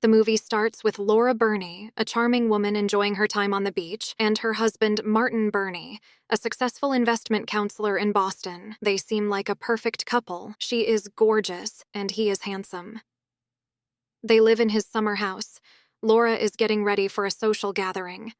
The movie starts with Laura Burney, a charming woman enjoying her time on the beach, and her husband, Martin Burney, a successful investment counselor in Boston. They seem like a perfect couple. She is gorgeous, and he is handsome. They live in his summer house. Laura is getting ready for a social gathering.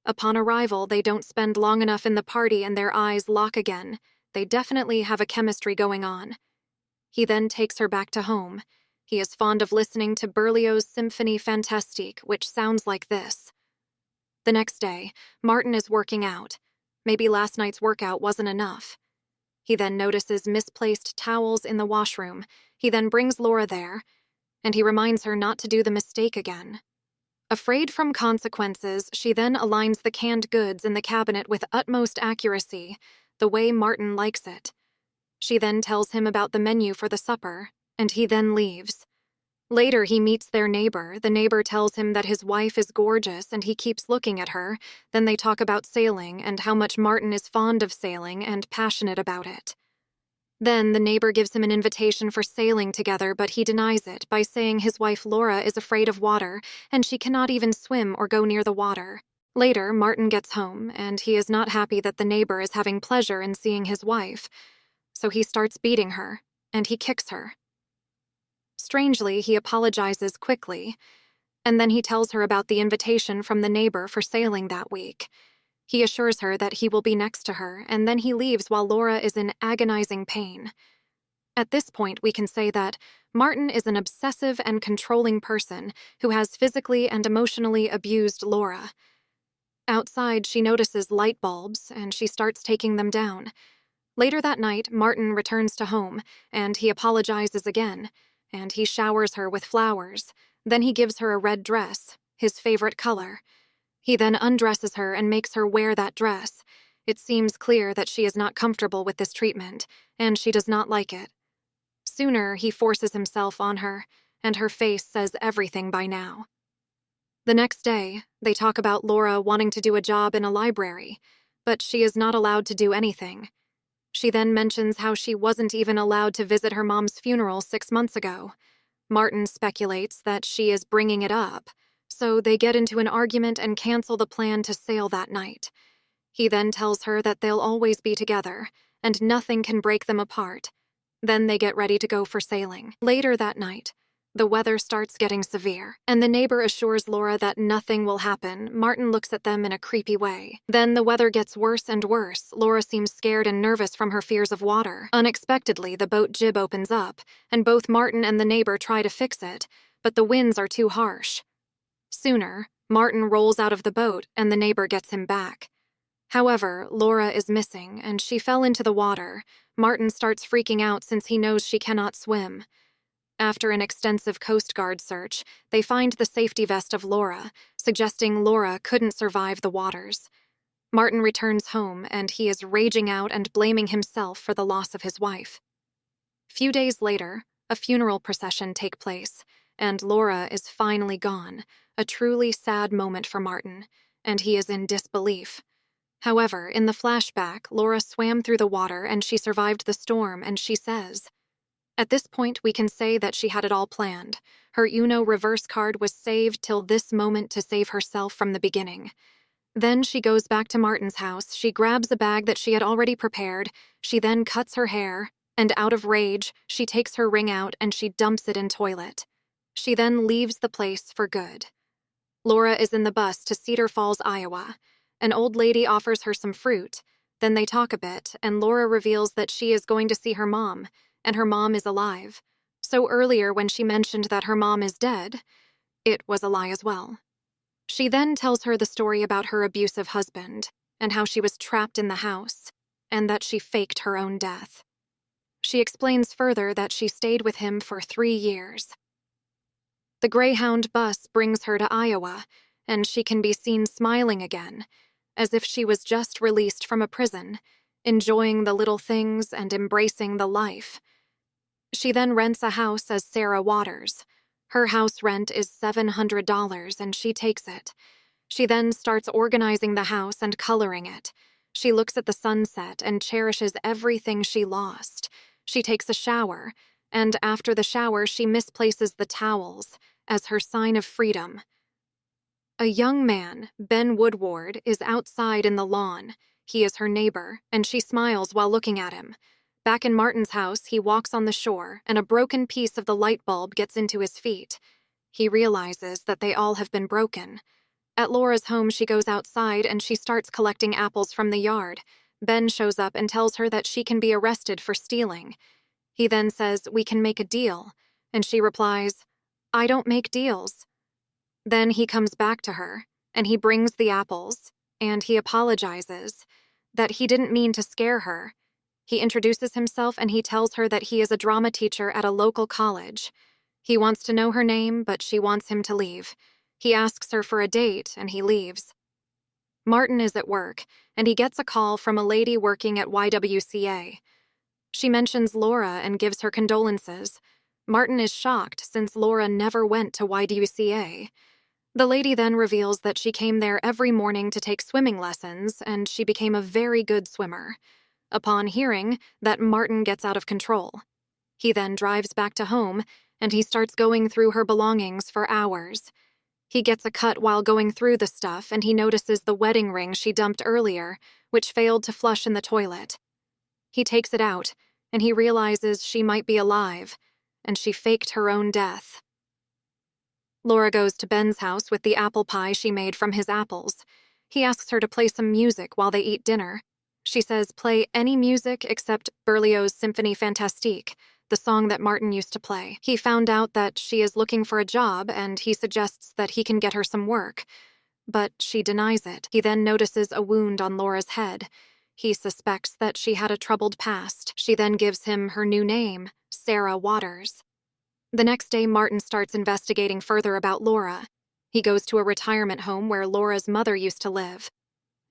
Upon arrival, they don't spend long enough in the party and their eyes lock again. They definitely have a chemistry going on. He then takes her back to home. He is fond of listening to Berlioz's Symphonie Fantastique, which sounds like this. The next day, Martin is working out. Maybe last night's workout wasn't enough. He then notices misplaced towels in the washroom. He then brings Laura there, and he reminds her not to do the mistake again. Afraid from consequences, she then aligns the canned goods in the cabinet with utmost accuracy, the way Martin likes it. She then tells him about the menu for the supper, and he then leaves. Later, he meets their neighbor. The neighbor tells him that his wife is gorgeous and he keeps looking at her. Then they talk about sailing and how much Martin is fond of sailing and passionate about it. Then the neighbor gives him an invitation for sailing together, but he denies it by saying his wife Laura is afraid of water and she cannot even swim or go near the water. Later, Martin gets home and he is not happy that the neighbor is having pleasure in seeing his wife. So he starts beating her, and he kicks her. Strangely, he apologizes quickly, and then he tells her about the invitation from the neighbor for sailing that week. He assures her that he will be next to her, and then he leaves while Laura is in agonizing pain. At this point, we can say that Martin is an obsessive and controlling person who has physically and emotionally abused Laura. Outside, she notices light bulbs, and she starts taking them down. Later that night, Martin returns to home, and he apologizes again, and he showers her with flowers. Then he gives her a red dress, his favorite color. He then undresses her and makes her wear that dress. It seems clear that she is not comfortable with this treatment, and she does not like it. Sooner, he forces himself on her, and her face says everything by now. The next day, they talk about Laura wanting to do a job in a library, but she is not allowed to do anything. She then mentions how she wasn't even allowed to visit her mom's funeral 6 months ago. Martin speculates that she is bringing it up, so they get into an argument and cancel the plan to sail that night. He then tells her that they'll always be together, and nothing can break them apart. Then they get ready to go for sailing. Later that night, the weather starts getting severe, and the neighbor assures Laura that nothing will happen. Martin looks at them in a creepy way. Then the weather gets worse and worse. Laura seems scared and nervous from her fears of water. Unexpectedly, the boat jib opens up, and both Martin and the neighbor try to fix it, but the winds are too harsh. Sooner, Martin rolls out of the boat, and the neighbor gets him back. However, Laura is missing, and she fell into the water. Martin starts freaking out since he knows she cannot swim. After an extensive Coast Guard search, they find the safety vest of Laura, suggesting Laura couldn't survive the waters. Martin returns home, and he is raging out and blaming himself for the loss of his wife. Few days later, a funeral procession takes place, and Laura is finally gone, a truly sad moment for Martin, and he is in disbelief. However, in the flashback, Laura swam through the water and she survived the storm, and she says, "At this point, we can say that she had it all planned. Her Uno reverse card was saved till this moment to save herself from the beginning." Then she goes back to Martin's house. She grabs a bag that she had already prepared. She then cuts her hair, and out of rage, she takes her ring out and she dumps it in toilet. She then leaves the place for good. Laura is in the bus to Cedar Falls, Iowa. An old lady offers her some fruit. Then they talk a bit, and Laura reveals that she is going to see her mom, and her mom is alive. So earlier when she mentioned that her mom is dead, it was a lie as well. She then tells her the story about her abusive husband, and how she was trapped in the house, and that she faked her own death. She explains further that she stayed with him for 3 years. The Greyhound bus brings her to Iowa, and she can be seen smiling again, as if she was just released from a prison, enjoying the little things and embracing the life. She then rents a house as Sarah Waters. Her house rent is $700, and she takes it. She then starts organizing the house and coloring it. She looks at the sunset and cherishes everything she lost. She takes a shower, and after the shower, she misplaces the towels, as her sign of freedom. A young man, Ben Woodward, is outside in the lawn. He is her neighbor, and she smiles while looking at him. Back in Martin's house, he walks on the shore, and a broken piece of the light bulb gets into his feet. He realizes that they all have been broken. At Laura's home, she goes outside and she starts collecting apples from the yard. Ben shows up and tells her that she can be arrested for stealing. He then says, "We can make a deal," and she replies, "I don't make deals." Then he comes back to her, and he brings the apples, and he apologizes, that he didn't mean to scare her. He introduces himself and he tells her that he is a drama teacher at a local college. He wants to know her name, but she wants him to leave. He asks her for a date, and he leaves. Martin is at work, and he gets a call from a lady working at YWCA. She mentions Laura and gives her condolences. Martin is shocked since Laura never went to YWCA. The lady then reveals that she came there every morning to take swimming lessons, and she became a very good swimmer. Upon hearing that, Martin gets out of control. He then drives back to home, and he starts going through her belongings for hours. He gets a cut while going through the stuff, and he notices the wedding ring she dumped earlier, which failed to flush in the toilet. He takes it out, and he realizes she might be alive, and she faked her own death. Laura goes to Ben's house with the apple pie she made from his apples. He asks her to play some music while they eat dinner. She says play any music except Berlioz's Symphonie Fantastique, the song that Martin used to play. He found out that she is looking for a job, and he suggests that he can get her some work. But she denies it. He then notices a wound on Laura's head. He suspects that she had a troubled past. She then gives him her new name, Sarah Waters. The next day, Martin starts investigating further about Laura. He goes to a retirement home where Laura's mother used to live.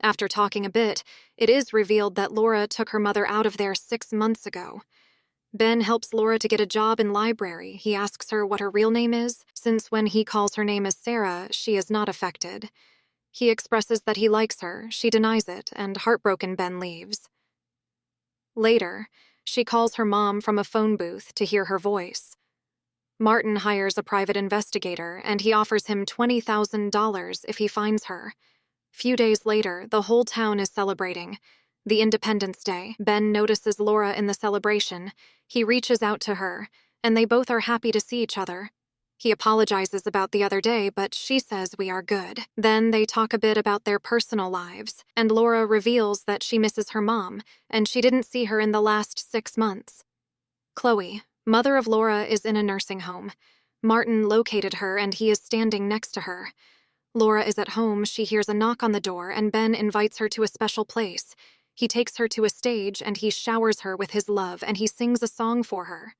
After talking a bit, it is revealed that Laura took her mother out of there 6 months ago. Ben helps Laura to get a job in library. He asks her what her real name is, since when he calls her name as Sarah, she is not affected. He expresses that he likes her. She denies it, and heartbroken, Ben leaves. Later, she calls her mom from a phone booth to hear her voice. Martin hires a private investigator, and he offers him $20,000 if he finds her. Few days later, the whole town is celebrating. The Independence Day. Ben notices Laura in the celebration. He reaches out to her, and they both are happy to see each other. He apologizes about the other day, but she says we are good. Then they talk a bit about their personal lives, and Laura reveals that she misses her mom, and she didn't see her in the last 6 months. Chloe, mother of Laura, is in a nursing home. Martin located her, and he is standing next to her. Laura is at home. She hears a knock on the door, and Ben invites her to a special place. He takes her to a stage, and he showers her with his love, and he sings a song for her.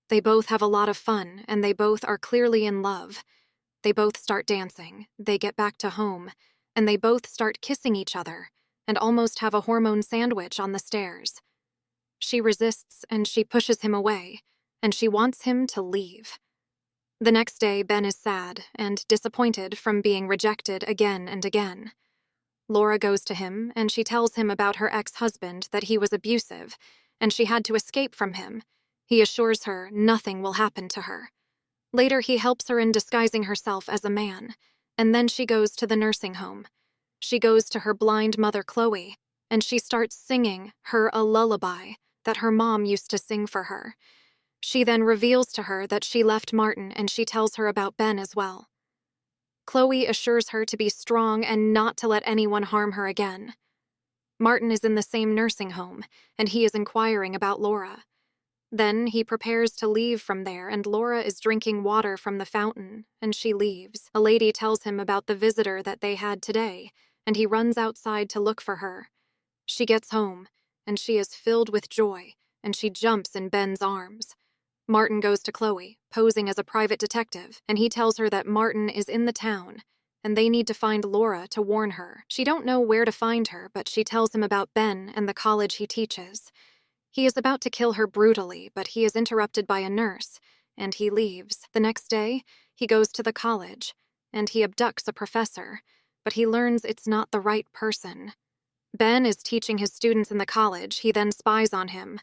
They both have a lot of fun, and they both are clearly in love. They both start dancing, they get back to home, and they both start kissing each other, and almost have a hormone sandwich on the stairs. She resists, and she pushes him away, and she wants him to leave. The next day, Ben is sad and disappointed from being rejected again and again. Laura goes to him, and she tells him about her ex-husband, that he was abusive, and she had to escape from him. He assures her nothing will happen to her. Later, he helps her in disguising herself as a man, and then she goes to the nursing home. She goes to her blind mother, Chloe, and she starts singing her a lullaby that her mom used to sing for her. She then reveals to her that she left Martin, and she tells her about Ben as well. Chloe assures her to be strong and not to let anyone harm her again. Martin is in the same nursing home, and he is inquiring about Laura. Then he prepares to leave from there, and Laura is drinking water from the fountain, and she leaves. A lady tells him about the visitor that they had today, and he runs outside to look for her. She gets home, and she is filled with joy, and she jumps in Ben's arms. Martin goes to Chloe, posing as a private detective, and he tells her that Martin is in the town, and they need to find Laura to warn her. She don't know where to find her, but she tells him about Ben and the college he teaches. He is about to kill her brutally, but he is interrupted by a nurse, and he leaves. The next day, he goes to the college, and he abducts a professor, but he learns it's not the right person. Ben is teaching his students in the college. He then spies on him.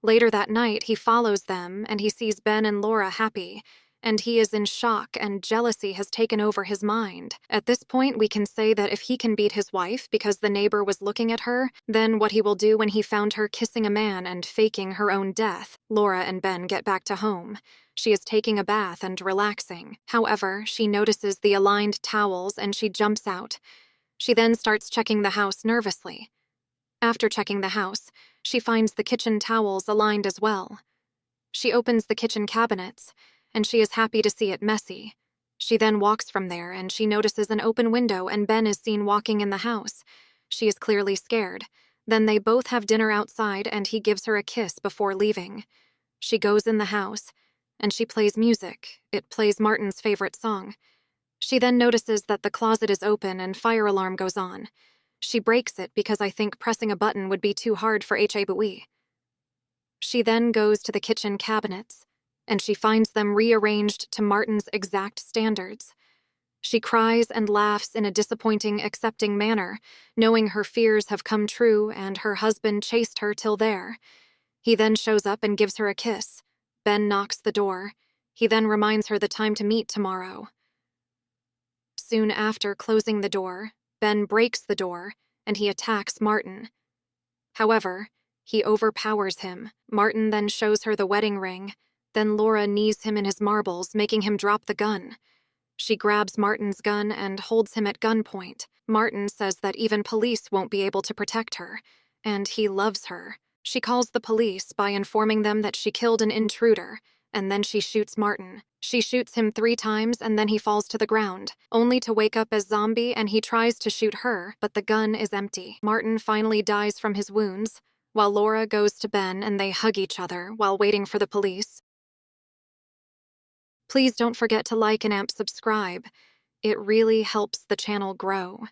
Later that night, he follows them, and he sees Ben and Laura happy, and he is in shock and jealousy has taken over his mind. At this point, we can say that if he can beat his wife because the neighbor was looking at her, then what he will do when he found her kissing a man and faking her own death. Laura and Ben get back to home. She is taking a bath and relaxing. However, she notices the aligned towels and she jumps out. She then starts checking the house nervously. After checking the house, she finds the kitchen towels aligned as well. She opens the kitchen cabinets, and she is happy to see it messy. She then walks from there and she notices an open window and Ben is seen walking in the house. She is clearly scared. Then they both have dinner outside and he gives her a kiss before leaving. She goes in the house, and she plays music. It plays Martin's favorite song. She then notices that the closet is open and fire alarm goes on. She breaks it because I think pressing a button would be too hard for H.A. She then goes to the kitchen cabinets, and she finds them rearranged to Martin's exact standards. She cries and laughs in a disappointing, accepting manner, knowing her fears have come true and her husband chased her till there. He then shows up and gives her a kiss. Ben knocks the door. He then reminds her the time to meet tomorrow. Soon after closing the door, Ben breaks the door, and he attacks Martin. However, he overpowers him. Martin then shows her the wedding ring. Then Laura knees him in his marbles, making him drop the gun. She grabs Martin's gun and holds him at gunpoint. Martin says that even police won't be able to protect her, and he loves her. She calls the police by informing them that she killed an intruder, and then she shoots Martin. She shoots him 3 times and then he falls to the ground, only to wake up as zombie and he tries to shoot her, but the gun is empty. Martin finally dies from his wounds, while Laura goes to Ben and they hug each other while waiting for the police. Please don't forget to like and subscribe. It really helps the channel grow.